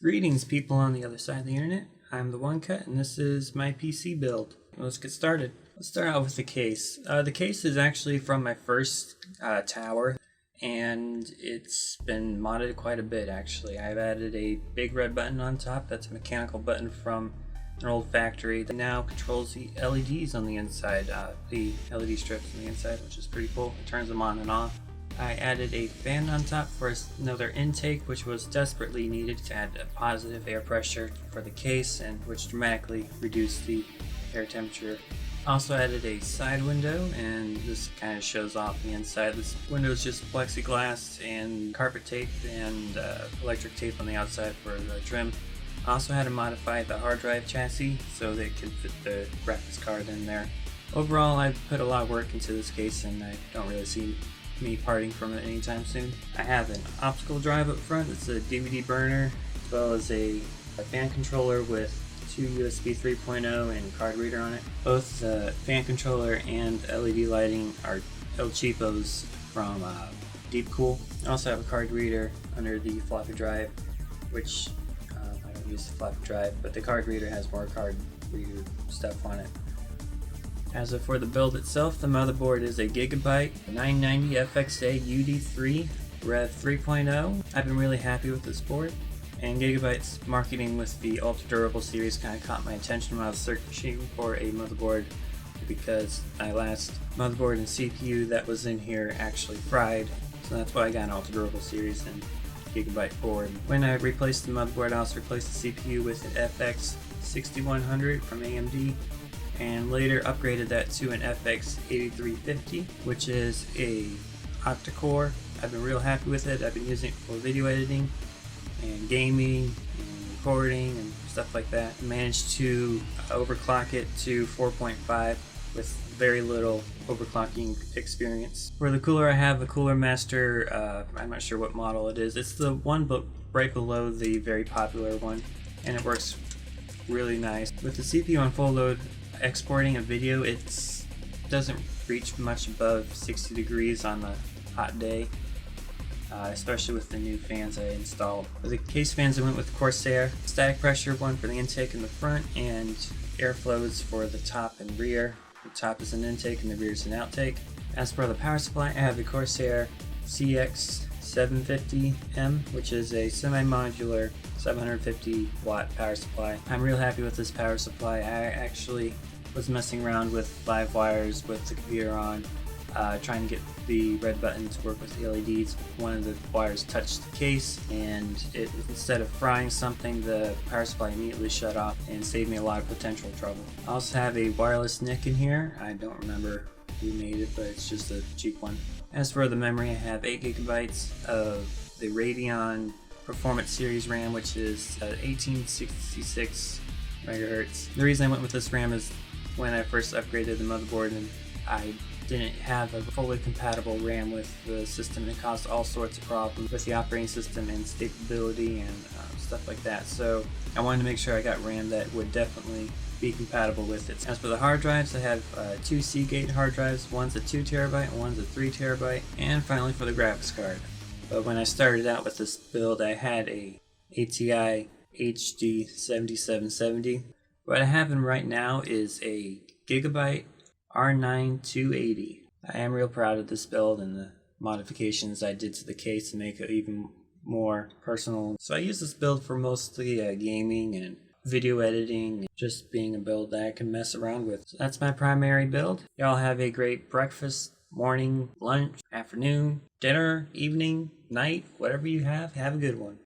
Greetings people on the other side of the internet. I'm TheOneCut and this is my PC build. Let's get started. Let's start out with the case. The case is actually from my first tower and it's been modded quite a bit actually. I've added a big red button on top. That's a mechanical button from an old factory that now controls the LEDs on the inside, the LED strips on the inside, which is pretty cool. It turns them on and off. I added a fan on top for another intake, which was desperately needed to add a positive air pressure for the case, and which dramatically reduced the air temperature. Also added a side window, and this kind of shows off the inside. This window is just plexiglass and carpet tape and electric tape on the outside for the trim. I also had to modify the hard drive chassis so that it could fit the graphics card in there. Overall, I put a lot of work into this case and I don't really see me parting from it anytime soon. I have an optical drive up front. It's a DVD burner, as well as a fan controller with two USB 3.0 and card reader on it. Both the fan controller and LED lighting are El Cheapos from Deepcool. I also have a card reader under the floppy drive, which I don't use the floppy drive, but the card reader has more card reader stuff on it. As for the build itself, the motherboard is a Gigabyte 990 FXA UD3 Rev 3.0. I've been really happy with this board, and Gigabyte's marketing with the ultra durable series kind of caught my attention when I was searching for a motherboard, because my last motherboard and CPU that was in here actually fried, so that's why I got an ultra durable series and Gigabyte board. When I replaced the motherboard, I also replaced the CPU with an FX 6100 from AMD, and later upgraded that to an FX 8350, which is a octa-core. I've been real happy with it. I've been using it for video editing and gaming and recording and stuff like that. I managed to overclock it to 4.5 with very little overclocking experience. For the cooler, I have a Cooler Master, I'm not sure what model it is. It's the one right below the very popular one, and it works really nice. With the CPU on full load, exporting a video, it doesn't reach much above 60 degrees on a hot day, especially with the new fans I installed. For the case fans, I went with Corsair. Static pressure one for the intake in the front, and airflows for the top and rear. The top is an intake and the rear is an outtake. As for the power supply, I have the Corsair CX750M, which is a semi-modular 750 watt power supply. I'm real happy with this power supply. I actually was messing around with live wires with the computer on, trying to get the red button to work with the LEDs. One of the wires touched the case, and instead of frying something, the power supply immediately shut off and saved me a lot of potential trouble. I also have a wireless NIC in here. I don't remember who made it, but it's just a cheap one. As for the memory, I have 8 gigabytes of the Radeon Performance Series RAM, which is 1866 megahertz. The reason I went with this RAM is when I first upgraded the motherboard and I didn't have a fully compatible RAM with the system, and it caused all sorts of problems with the operating system and stability and stuff like that. So I wanted to make sure I got RAM that would definitely be compatible with it. As for the hard drives, I have 2 Seagate hard drives. One's a 2 terabyte and one's a 3 terabyte. And finally for the graphics card. But when I started out with this build, I had a ATI HD 7770. What I have in right now is a Gigabyte R9 280. I am real proud of this build and the modifications I did to the case to make it even more personal. So I use this build for mostly gaming and video editing, and just being a build that I can mess around with. So that's my primary build. Y'all have a great breakfast, morning, lunch, afternoon, dinner, evening, night, whatever you have a good one.